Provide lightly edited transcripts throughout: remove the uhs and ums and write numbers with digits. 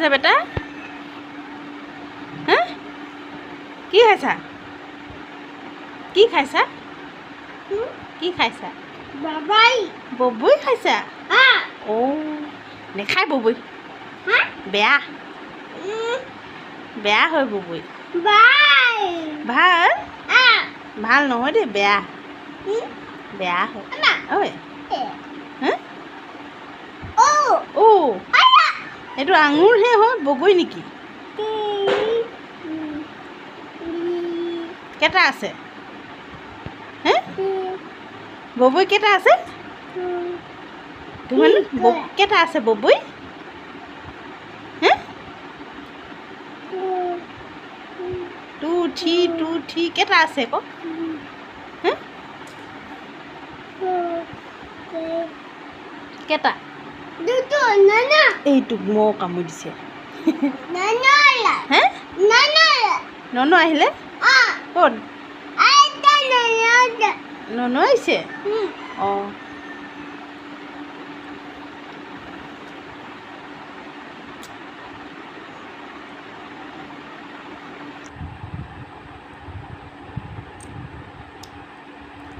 খাইছা বেটা হ্যাঁ কি খাইছা কি খাইছা কি খাইছা বাবাই ববুই খাইছা হ্যাঁ ও নেখাই ববুই বেয়া বেয়া হয় ববুই বাই ভাল হ্যাঁ ভাল নহয় দেই বেয়া বেয়া হয় ঐ হা ও ও এইটো আঙুৰহে হয় বগৰী নেকি কেইটা আছে হে ববুই কেইটা আছে তোমাৰ কেইটা আছে ববুই হে 2 3 কেইটা আছে আকৌ হে কেইটা দুটো নানা এইটোক মৌ কামুৰি দিছে নানা হে নানা ননু আহিলে ক'ত আইতা নানা ননু আহিছে অঁ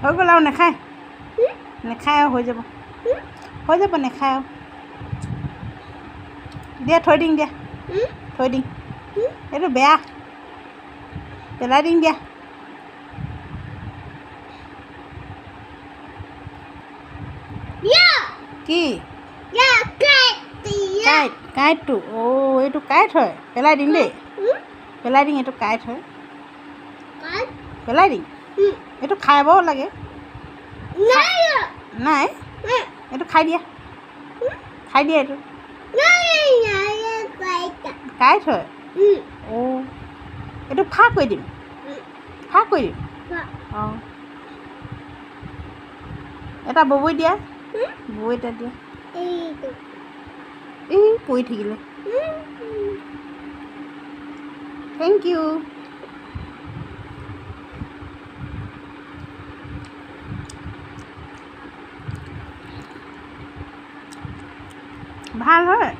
হৈ গ'ল আৰু নাখায় নাখায় আৰু হৈ যাব নাখায় আৰু দিয়া থৈ দিম দিয়া থৈ দিম এইটো বেয়া পেলাই দিম দিয়া কি কাঁইট কাঁইটটো অঁ এইটো কাঁইট হয় পেলাই দিম দেই পেলাই দিম এইটো কাঁইট হয় পেলাই দিম এইটো খাব লাগে নাই এইটো খাই দিয়া এইটো কাঁইট হয় অঁ এইটো ফাঁক কৰি দিম অঁ এটা ববুই দিয়া ববুই এটা দিয়া এই পৰি থাকিলে থেংক ইউ ভাল হয়